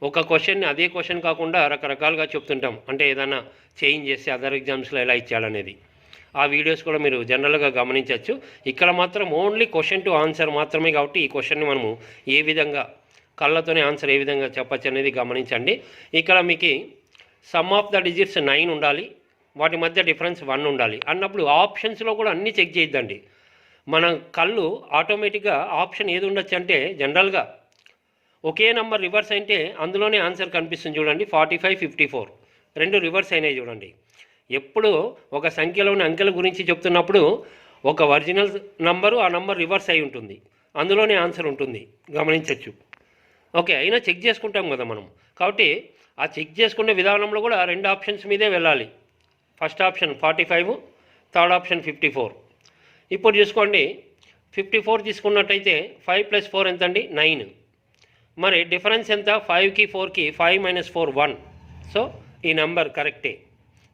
ఒక క్వశ్చన్ని అదే క్వశ్చన్ కాకుండా రకరకాలుగా చెప్తుంటాం, అంటే ఏదైనా చేంజ్ చేస్తే అదర్ ఎగ్జామ్స్లో ఎలా ఇచ్చాడనేది. ఆ వీడియోస్ కూడా మీరు జనరల్గా గమనించవచ్చు. ఇక్కడ మాత్రం ఓన్లీ క్వశ్చన్ టు ఆన్సర్ మాత్రమే, కాబట్టి ఈ క్వశ్చన్ని మనము ఏ విధంగా కళ్ళతోనే ఆన్సర్ ఏ విధంగా చెప్పచ్చు అనేది గమనించండి. ఇక్కడ మీకు సమ్ ఆఫ్ ద డిజిట్స్ 9 ఉండాలి, వాటి మధ్య డిఫరెన్స్ 1 ఉండాలి అన్నప్పుడు ఆప్షన్స్లో కూడా అన్నీ చెక్ చేయొద్దండి. మన కళ్ళు ఆటోమేటిక్గా ఆప్షన్ ఏది ఉండొచ్చు అంటే జనరల్గా ఒకే నెంబర్ రివర్స్ అయితే అందులోనే ఆన్సర్ కనిపిస్తుంది చూడండి. 45, 54 రెండు రివర్స్ అయినాయి చూడండి. ఎప్పుడు ఒక సంఖ్యలోని అంకెల గురించి చెప్తున్నప్పుడు ఒక ఒరిజినల్ నంబరు ఆ నంబర్ రివర్స్ అయి ఉంటుంది, అందులోనే ఆన్సర్ ఉంటుంది, గమనించవచ్చు. ఓకే, అయినా చెక్ చేసుకుంటాం కదా మనం, కాబట్టి ఆ చెక్ చేసుకునే విధానంలో కూడా 2 ఆప్షన్స్ మీదే వెళ్ళాలి. First option 45, third option 54. ఇప్పుడు చూసుకోండి, 54 తీసుకున్నట్టయితే 5 + 4 ఎంత అండి? 9. మరి డిఫరెన్స్ ఎంత? 5కి 4కి 5 - 4 1. సో ఈ నెంబర్ కరెక్టే.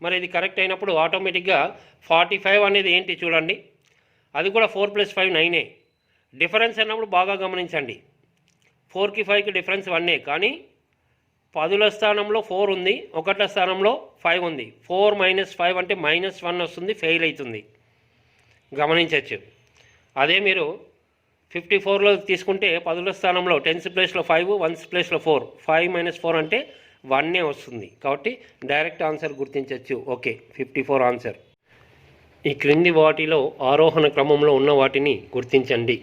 మరి ఇది కరెక్ట్ అయినప్పుడు ఆటోమేటిక్గా 45 అనేది ఏంటి చూడండి, అది కూడా 4 + 5 9. డిఫరెన్స్ అన్నప్పుడు బాగా గమనించండి, 4కి 5కి డిఫరెన్స్ 1, కానీ 10ల స్థానంలో 4 ఉంది, 1ల స్థానంలో 5 ఉంది. 4 - 5 అంటే -1 వస్తుంది, ఫెయిల్ అవుతుంది, గమనించవచ్చు. అదే మీరు 54లో తీసుకుంటే 10ల స్థానంలో 10th ప్లేస్లో 5, 1th ప్లేస్లో 4, 5 - 4 అంటే 1 వస్తుంది, కాబట్టి డైరెక్ట్ ఆన్సర్ గుర్తించవచ్చు. Okay, 54 answer. ఈ క్రింది వాటిలో ఆరోహణ క్రమంలో ఉన్న వాటిని గుర్తించండి.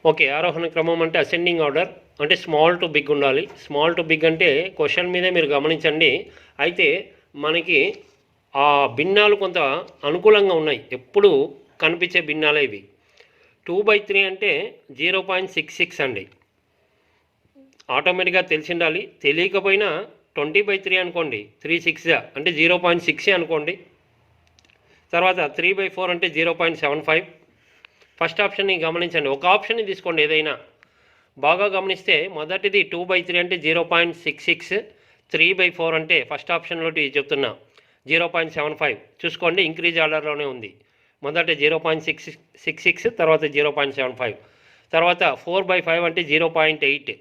ఓకే, ఆరోహణ క్రమం అంటే అసెండింగ్ ఆర్డర్, అంటే స్మాల్ టు బిగ్ ఉండాలి. స్మాల్ టు బిగ్ అంటే క్వశ్చన్ మీదే మీరు గమనించండి. అయితే మనకి ఆ భిన్నాలు కొంత అనుకూలంగా ఉన్నాయి, ఎప్పుడు కనిపించే భిన్నాలే ఇవి. 2/3 అంటే 0.66 అండి, ఆటోమేటిక్గా తెలిసి ఉండాలి. తెలియకపోయినా 20/3 అనుకోండి, 3/6 అంటే 0.6 అనుకోండి. తర్వాత 3/4 అంటే 0.75. ఫస్ట్ ఆప్షన్ని గమనించండి, ఒక ఆప్షన్ని తీసుకోండి ఏదైనా. బాగా గమనిస్తే మొదటిది 2/3 అంటే 0.66, 3/4 అంటే ఫస్ట్ ఆప్షన్లో చెప్తున్నా 0.75. చూసుకోండి, ఇంక్రీజ్ ఆర్డర్లోనే ఉంది. మొదట 0.66, తర్వాత 0.75, తర్వాత 4/5 అంటే 0.8,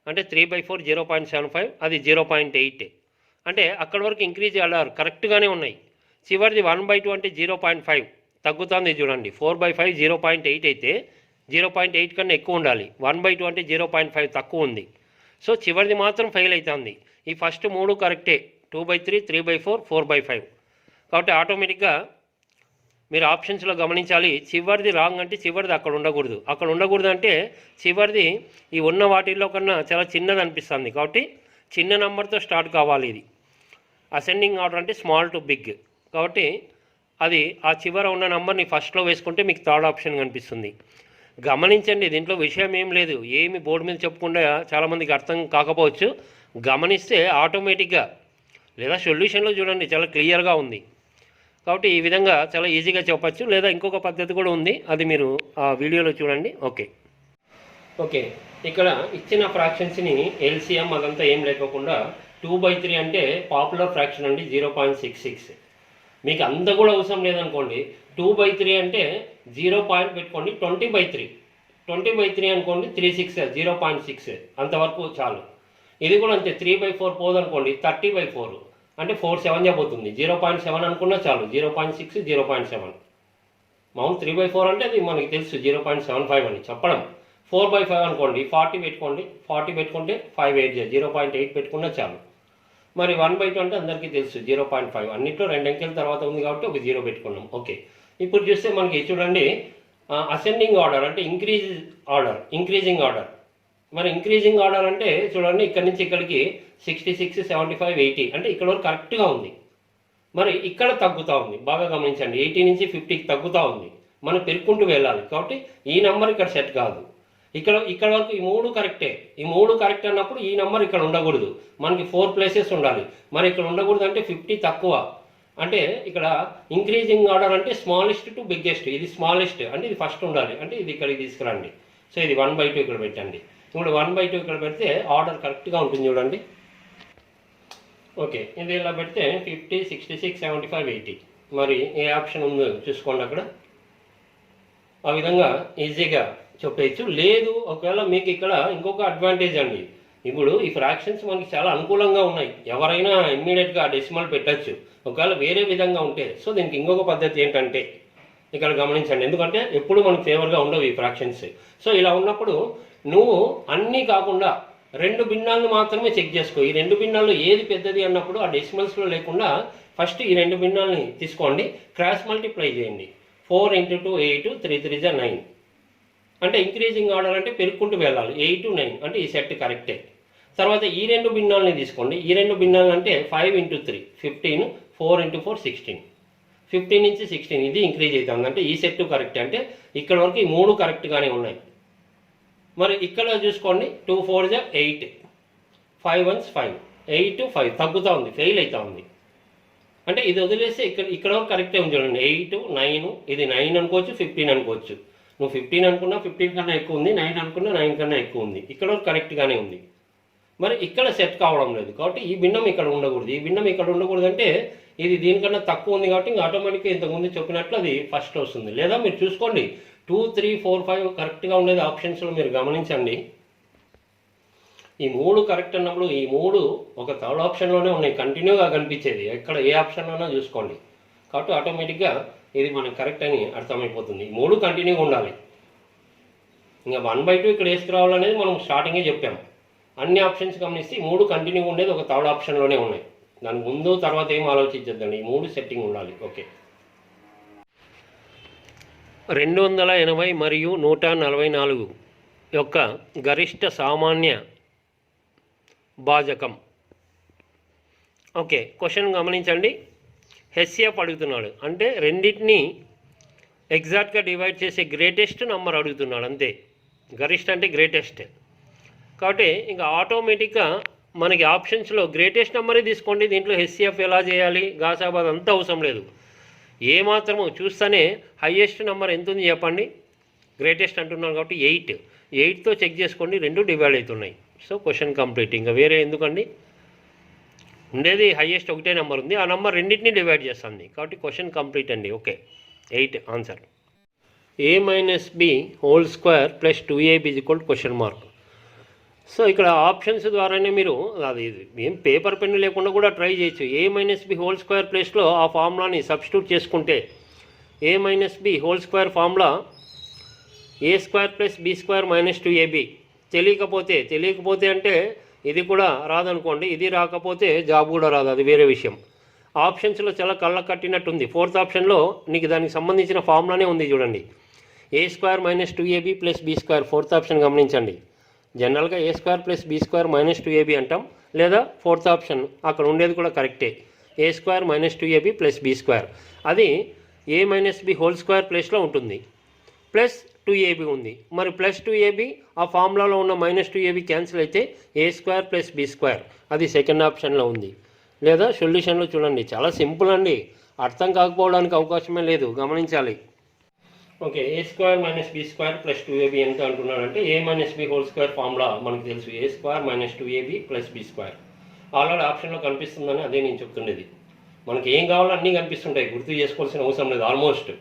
అంటే 3/4 0.75, అది 0.8. అంటే అక్కడి వరకు ఇంక్రీజ్ ఆర్డర్ కరెక్ట్గానే ఉన్నాయి. చివరిది 1/2 అంటే 0.5 తగ్గుతుంది చూడండి. 4/5 0.8 అయితే 0.8 కన్నా ఎక్కువ ఉండాలి, 1/2 అంటే 0.5 తక్కువ ఉంది. సో చివరిది మాత్రం ఫెయిల్ అవుతుంది. ఈ ఫస్ట్ 3 కరెక్టే, 2/3, 3/4, 4/5. కాబట్టి ఆటోమేటిక్గా మీరు ఆప్షన్స్లో గమనించాలి, చివరిది రాంగ్ అంటే చివరిది అక్కడ ఉండకూడదు. అక్కడ ఉండకూడదు అంటే చివరిది ఈ ఉన్న వాటిల్లో కన్నా చాలా చిన్నది అనిపిస్తుంది, కాబట్టి చిన్న నెంబర్తో స్టార్ట్ కావాలి. ఇది అసెండింగ్ ఆర్డర్ అంటే స్మాల్ టు బిగ్, కాబట్టి అది ఆ చివర ఉన్న నెంబర్ని ఫస్ట్లో వేసుకుంటే మీకు థర్డ్ ఆప్షన్ కనిపిస్తుంది. గమనించండి, దీంట్లో విషయం ఏం లేదు, ఏమి బోర్డు మీద చెప్పకుండా చాలామందికి అర్థం కాకపోవచ్చు. గమనిస్తే ఆటోమేటిక్గా లేదా సొల్యూషన్లో చూడండి చాలా క్లియర్గా ఉంది. కాబట్టి ఈ విధంగా చాలా ఈజీగా చెప్పచ్చు. లేదా ఇంకొక పద్ధతి కూడా ఉంది, అది మీరు ఆ వీడియోలో చూడండి. ఓకే, ఇక్కడ ఇచ్చిన ఫ్రాక్షన్స్ని ఎల్సిఎం అదంతా ఏం లేకోకుండా 2/3 అంటే పాపులర్ ఫ్రాక్షన్ అండి, 0.66. మీకు అంత కూడా అవసరం లేదనుకోండి, 2/3 అంటే 0 పాయింట్ పెట్టుకోండి, 20/3. 20/3 అనుకోండి, 36, 0.6 అంతవరకు చాలు. ఇది కూడా అంతే, 3/4 పోదనుకోండి, 30/4 అంటే 4/7 పోతుంది. 0.7 అనుకున్నా చాలు, 0.6, 0.7. మామూలు 3/4 అంటే అది మనకి తెలుసు 0.75 అని చెప్పడం. 4/5 అనుకోండి, 40 పెట్టుకోండి, 40 పెట్టుకుంటే 5/8, 0.8 పెట్టుకున్నా చాలు. మరి 1/2 అంటే అందరికీ తెలుసు 0.5. అన్నిట్లో 2 అంకెల తర్వాత ఉంది కాబట్టి ఒక 0 పెట్టుకున్నాం. ఓకే, ఇప్పుడు చూస్తే మనకి చూడండి అసెండింగ్ ఆర్డర్ అంటే ఇంక్రీజింగ్ ఆర్డర్. మరి ఇంక్రీజింగ్ ఆర్డర్ అంటే చూడండి, ఇక్కడ నుంచి ఇక్కడికి 66, 75, 80 అంటే ఇక్కడ వరకు కరెక్ట్గా ఉంది. మరి ఇక్కడ తగ్గుతూ ఉంది, బాగా గమనించండి, 80 నుంచి 50కి తగ్గుతూ ఉంది. మనం పెరుక్కుంటూ వెళ్ళాలి, కాబట్టి ఈ నెంబర్ ఇక్కడ సెట్ కాదు. ఇక్కడ వరకు ఈ 3 కరెక్టే. ఈ 3 కరెక్ట్ అన్నప్పుడు ఈ నెంబర్ ఇక్కడ ఉండకూడదు, మనకి 4 ప్లేసెస్ ఉండాలి. మరి ఇక్కడ ఉండకూడదు అంటే 50 తక్కువ. అంటే ఇక్కడ ఇంక్రీజింగ్ ఆర్డర్ అంటే స్మాలెస్ట్ టు బిగ్గెస్ట్. ఇది స్మాలెస్ట్ అంటే ఇది ఫస్ట్ ఉండాలి, అంటే ఇది ఇక్కడికి తీసుకురండి. సో ఇది 1/2 ఇక్కడ పెట్టండి. ఇప్పుడు 1/2 ఇక్కడ పెడితే ఆర్డర్ కరెక్ట్గా ఉంటుంది చూడండి. ఓకే, ఇది ఇలా పెడితే 50, 66, 75, 80. మరి ఏ ఆప్షన్ ఉందో చూసుకోండి అక్కడ. ఆ విధంగా ఈజీగా చెప్పేయచ్చు. లేదు ఒకవేళ మీకు ఇక్కడ ఇంకొక అడ్వాంటేజ్ అండి, ఇప్పుడు ఈ ఫ్రాక్షన్స్ మనకి చాలా అనుకూలంగా ఉన్నాయి, ఎవరైనా ఇమ్మీడియట్గా డెసిమల్ పెట్టచ్చు. ఒకవేళ వేరే విధంగా ఉంటే సో దీనికి ఇంకొక పద్ధతి ఏంటంటే ఇక్కడ గమనించండి, ఎందుకంటే ఎప్పుడు మనకు ఫేవర్గా ఉండవు ఈ ఫ్రాక్షన్స్. సో ఇలా ఉన్నప్పుడు నువ్వు అన్నీ కాకుండా 2 భిన్నాలను మాత్రమే చెక్ చేసుకో. ఈ 2 భిన్నాల్లో ఏది పెద్దది అన్నప్పుడు ఆ డెసిమల్స్లో లేకుండా ఫస్ట్ ఈ 2 భిన్నాలని తీసుకోండి, క్రాస్ మల్టిప్లై చేయండి. 4 × 2 8, 3 3 = 9. అంటే ఇంక్రీజింగ్ ఆర్డర్ అంటే పెరుక్కుంటూ వెళ్ళాలి. 8 9 అంటే ఈ సెట్ కరెక్టే. తర్వాత ఈ 2 భిన్నాలని తీసుకోండి. ఈ 2 భిన్నాలు అంటే 5 × 3 15, 4 × 4 16, 15 నుంచి 16 ఇది ఇంక్రీజ్ అవుతుంది. అంటే ఈ సెట్ కరెక్టే. అంటే ఇక్కడ వరకు ఈ 3 కరెక్ట్గానే ఉన్నాయి. మరి ఇక్కడ చూసుకోండి, 2 4 = 8, 5 1 5, 8 5 తగ్గుతూ ఉంది, ఫెయిల్ అవుతూ ఉంది. అంటే ఇది వదిలేస్తే ఇక్కడ వరకు కరెక్టే ఉంది చూడండి. 8 9 ఇది 9 అనుకోవచ్చు, 15 అనుకోవచ్చు. నువ్వు 15 అనుకున్నా 15 కన్నా ఎక్కువ ఉంది, 9 అనుకున్నా 9 కన్నా ఎక్కువ ఉంది. ఇక్కడ వరకు కరెక్ట్గానే ఉంది. మరి ఇక్కడ సెట్ కావడం లేదు కాబట్టి ఈ భిన్నం ఇక్కడ ఉండకూడదు. ఈ భిన్నం ఇక్కడ ఉండకూడదు అంటే ఇది దీనికన్నా తక్కువ ఉంది కాబట్టి ఇంకా ఆటోమేటిక్గా ఇంతకుముందు చెప్పినట్లు అది ఫస్ట్ వస్తుంది. లేదా మీరు చూసుకోండి 2 3 4 5 కరెక్ట్గా ఉండేది ఆప్షన్స్లో మీరు గమనించండి. ఈ 3 కరెక్ట్ అన్నప్పుడు ఈ 3 ఒక థర్డ్ ఆప్షన్లోనే ఉన్నాయి, కంటిన్యూగా కనిపించేది. ఎక్కడ ఏ ఆప్షన్లోనో చూసుకోండి. కాబట్టి ఆటోమేటిక్గా ఇది మనకు కరెక్ట్ అని అర్థమైపోతుంది. ఈ 3 కంటిన్యూగా ఉండాలి. ఇంకా 1/2 ఇక్కడ వేసుకురావాలనేది మనం స్టార్టింగే చెప్పాము. అన్ని ఆప్షన్స్ గమనిస్తే ఈ 3 కంటిన్యూగా ఉండేది ఒక థర్డ్ ఆప్షన్లోనే ఉన్నాయి. దాని ముందు తర్వాత ఏం ఆలోచించద్దండి, ఈ 3 సెట్టింగ్ ఉండాలి. ఓకే, 280 మరియు 144 యొక్క గరిష్ట సామాన్య భాజకం. ఓకే, క్వశ్చన్ గమనించండి. హెచ్సిఎఫ్ అడుగుతున్నాడు, అంటే రెండింటిని ఎగ్జాక్ట్గా డివైడ్ చేసే గ్రేటెస్ట్ నెంబర్ అడుగుతున్నాడు అంతే. గరిష్ట అంటే గ్రేటెస్ట్ కాబట్టి ఇంకా ఆటోమేటిక్గా మనకి ఆప్షన్స్లో గ్రేటెస్ట్ నెంబరే తీసుకోండి. దీంట్లో హెచ్సిఎఫ్ ఎలా చేయాలి, గాసాబాద్ అంతా అవసరం లేదు. ఏమాత్రము చూస్తేనే హయ్యెస్ట్ నెంబర్ ఎంత ఉంది చెప్పండి. గ్రేటెస్ట్ అంటున్నాను కాబట్టి 8తో చెక్ చేసుకోండి, 2 డివైడ్ అవుతున్నాయి. So question complete. ఇంకా వేరే ఎందుకండి, ఉండేది హయ్యెస్ట్ ఒకటే నెంబర్ ఉంది, ఆ నెంబర్ రెండింటిని డివైడ్ చేస్తుంది కాబట్టి క్వశ్చన్ కంప్లీట్ అండి. Okay, 8 answer. a-b² + 2ab =? So ఇక్కడ ఆప్షన్స్ ద్వారానే మీరు అది ఏం పేపర్ పెన్ను లేకుండా కూడా ట్రై చేయొచ్చు. a-b² ప్లేస్లో ఆ ఫార్ములాని సబ్స్టిట్యూట్ చేసుకుంటే a-b² formula a² + b² - 2ab. తెలియకపోతే అంటే ఇది కూడా రాదనుకోండి, ఇది రాకపోతే జాబ్ కూడా రాదు, అది వేరే విషయం. ఆప్షన్స్లో చాలా కళ్ళ కట్టినట్టుంది. 4th ఆప్షన్లో నీకు దానికి సంబంధించిన ఫార్ములానే ఉంది చూడండి. a² - 2ab + b². 4th option గమనించండి. జనరల్గా a² + b² - 2ab అంటాం, లేదా 4th ఆప్షన్ అక్కడ ఉండేది కూడా కరెక్టే, a² - 2ab + b². అది a-b² ప్లేస్లో ఉంటుంది, ప్లస్ 2ab ఉంది. మరి ప్లస్ 2ab ఆ ఫార్ములాలో ఉన్న -2ab క్యాన్సిల్ అయితే a² + b², అది సెకండ్ ఆప్షన్లో ఉంది. లేదా సొల్యూషన్లో చూడండి, చాలా సింపుల్ అండి, అర్థం కాకపోవడానికి అవకాశమే లేదు, గమనించాలి. ఓకే, a² - b² + 2ab ఎంత అంటున్నాడంటే a-b² ఫార్ములా మనకు తెలుసు, a² - 2ab + b². ఆల్రెడీ ఆప్షన్లో కనిపిస్తుందని అదే నేను చెప్తుండేది. మనకి ఏం కావాలో అన్నీ కనిపిస్తుంటాయి, గుర్తు చేసుకోవాల్సిన అవసరం లేదు ఆల్మోస్ట్.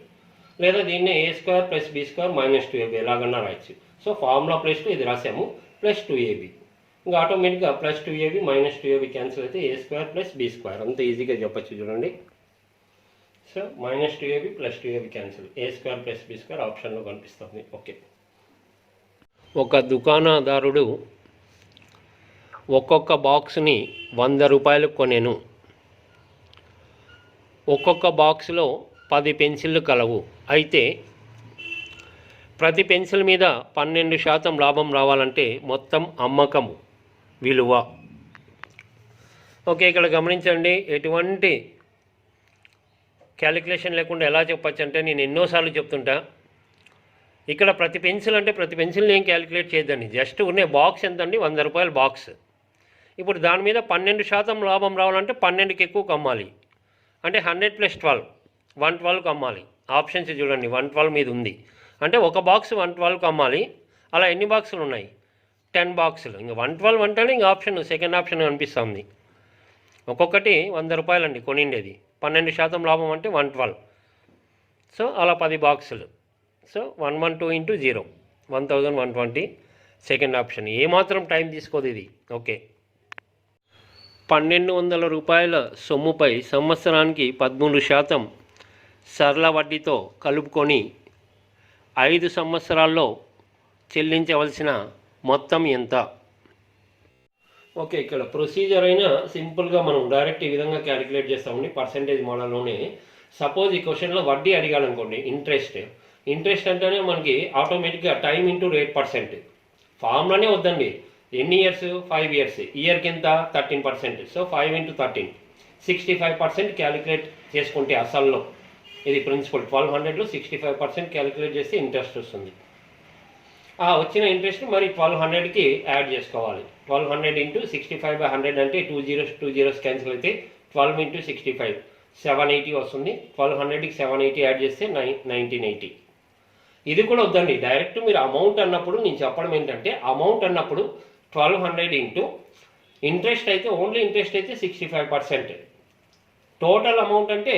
లేదా దీన్ని a² + b² - 2ab ఎలాగన్నా రాయొచ్చు. సో ఫార్ములా ప్లేస్లో ఇది రాసాము, ప్లస్ 2ab. ఇంకా ఆటోమేటిక్గా ప్లస్ 2ab - 2ab క్యాన్సిల్ అయితే a² + b², అంత ఈజీగా చెప్పచ్చు చూడండి. So -2ab + 2ab cancel, a² + b² ఆప్షన్లో కనిపిస్తుంది. ఓకే, ఒక దుకాణదారుడు ఒక్కొక్క బాక్స్ని 100 రూపాయలకు కొనేను. ఒక్కొక్క బాక్స్లో 10 పెన్సిళ్ళు కలవు. అయితే ప్రతి పెన్సిల్ మీద 12% లాభం రావాలంటే మొత్తం అమ్మకం విలువ. ఓకే, ఇక్కడ గమనించండి, ఎటువంటి క్యాలిక్యులేషన్ లేకుండా ఎలా చెప్పచ్చు అంటే నేను ఎన్నోసార్లు చెప్తుంటా, ఇక్కడ ప్రతి పెన్సిల్ అంటే ప్రతి పెన్సిల్ని ఏం క్యాలిక్యులేట్ చేయొద్దండి. జస్ట్ ఉన్న బాక్స్ ఎంత అండి, 100 రూపాయల బాక్స్. ఇప్పుడు దాని మీద 12% లాభం రావాలంటే 12కి ఎక్కువ కమ్మాలి. అంటే 100 + 12 112 కమ్మాలి. ఆప్షన్స్ చూడండి, 112 మీద ఉంది అంటే ఒక బాక్స్ 112 కమ్మాలి. అలా ఎన్ని బాక్సులు ఉన్నాయి? 10 బాక్సులు. ఇంకా 112 అంటేనే ఇంక ఆప్షన్ సెకండ్ ఆప్షన్ కనిపిస్తుంది. ఒక్కొక్కటి 100 రూపాయలండి కొనిండేది. 12% లాభం అంటే 112. సో అలా 10 బాక్సులు. So 112 × 0 1120 second option. ఏమాత్రం టైం తీసుకోదు ఇది. ఓకే. 1200 రూపాయల సొమ్ముపై సంవత్సరానికి 13% సరళ వడ్డీతో కలుపుకొని 5 సంవత్సరాల్లో చెల్లించవలసిన మొత్తం ఎంత? ఓకే, ఇక్కడ ప్రొసీజర్ అయినా సింపుల్గా మనం డైరెక్ట్ ఈ విధంగా క్యాలిక్యులేట్ చేస్తామండి పర్సెంటేజ్ మోడల్లోనే. సపోజ్ ఈ క్వశ్చన్లో వడ్డీ అడిగాలనుకోండి, ఇంట్రెస్ట్ అంటేనే మనకి ఆటోమేటిక్గా టైం ఇంటూ రేట్ పర్సెంట్. ఫామ్లోనే వద్దండి. ఎన్ని ఇయర్స్? 5 ఇయర్స్. ఇయర్కి ఎంత? 13%. సో 5 × 13 65% క్యాలిక్యులేట్ చేసుకుంటే అసల్లో ఇది ప్రిన్సిపల్ 1200లో 65% క్యాలిక్యులేట్ చేస్తే ఇంట్రెస్ట్ వస్తుంది. ఆ వచ్చిన ఇంట్రెస్ట్ మరి 1200కి యాడ్ చేసుకోవాలి. 1200 × 65/100 అంటే 2 zeros క్యాన్సిల్ అయితే 12 × 65 780 వస్తుంది. 1200కి 780 యాడ్ చేస్తే 1980. ఇది కూడా వద్దండి. డైరెక్ట్ మీరు అమౌంట్ అన్నప్పుడు నేను చెప్పడం ఏంటంటే, అమౌంట్ అన్నప్పుడు 1200 ఇంట్రెస్ట్ అయితే ఓన్లీ ఇంట్రెస్ట్ అయితే 65%. టోటల్ అమౌంట్ అంటే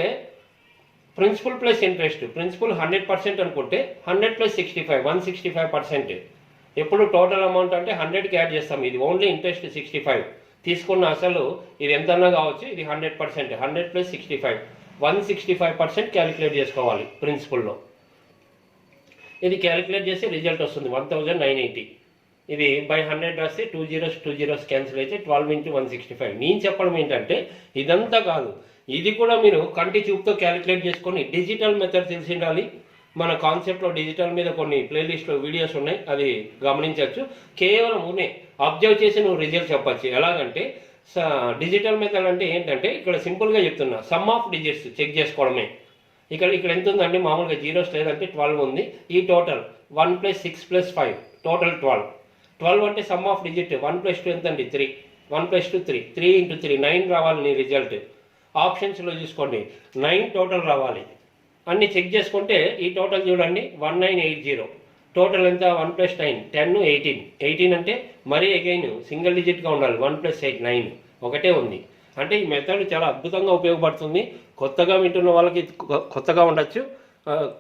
ప్రిన్సిపల్ ప్లస్ ఇంట్రెస్ట్. ప్రిన్సిపల్ 100% అనుకుంటే 100 + 65 165%. ఎప్పుడు టోటల్ అమౌంట్ అంటే 100కి యాడ్ చేస్తాం. ఇది ఓన్లీ ఇంట్రెస్ట్ 65. తీసుకున్న అసలు ఇది ఎంతన్నా కావచ్చు, ఇది 100%. 100 + 65 165% క్యాలిక్యులేట్ చేసుకోవాలి ప్రిన్సిపల్లో. ఇది క్యాలిక్యులేట్ చేసి రిజల్ట్ వస్తుంది 1980. ఇది బై 100 రాస్తే 2 zeros క్యాన్సిల్ అయితే 12 × 165. నేను చెప్పడం ఏంటంటే ఇదంతా కాదు, ఇది కూడా మీరు కంటి చూపుతో క్యాలిక్యులేట్ చేసుకొని డిజిటల్ మెథడ్ తెలిసి ఉండాలి. మన కాన్సెప్ట్లో డిజిటల్ మీద కొన్ని ప్లేలిస్ట్లో వీడియోస్ ఉన్నాయి, అది గమనించవచ్చు. కేవలం అబ్జర్వ్ చేసి నువ్వు రిజల్ట్ చెప్పచ్చు. ఎలాగంటే డిజిటల్ మెథడ్ అంటే ఏంటంటే ఇక్కడ సింపుల్గా చెప్తున్నా, సమ్ ఆఫ్ డిజిట్స్ చెక్ చేసుకోవడమే. ఇక్కడ ఎంత ఉందండి? మామూలుగా జీరోస్ లేదంటే 12 ఉంది. ఈ టోటల్ 1 + 6 + 5 టోటల్ 12 అంటే సమ్ ఆఫ్ డిజిట్ 1 + 2 ఎంత అండి? 3. 1 + 2 3 3 × 3 9 రావాలి నీ రిజల్ట్. ఆప్షన్స్లో చూసుకోండి 9 టోటల్ రావాలి. అన్ని చెక్ చేసుకుంటే ఈ టోటల్ చూడండి 1980. టోటల్ ఎంత? 1 + 9 10 18 అంటే మరీ అగైన్ సింగిల్ డిజిట్గా ఉండాలి. 1 + 8 9 ఒకటే ఉంది. అంటే ఈ మెథడ్ చాలా అద్భుతంగా ఉపయోగపడుతుంది. కొత్తగా వింటున్న వాళ్ళకి కొత్తగా ఉండొచ్చు.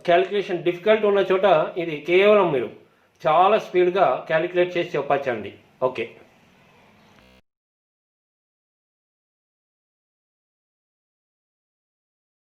క్యాలిక్యులేషన్ డిఫికల్ట్ ఉన్న చోట ఇది కేవలం మీరు చాలా స్పీడ్గా క్యాలిక్యులేట్ చేసి చెప్పచ్చండి. ఓకే.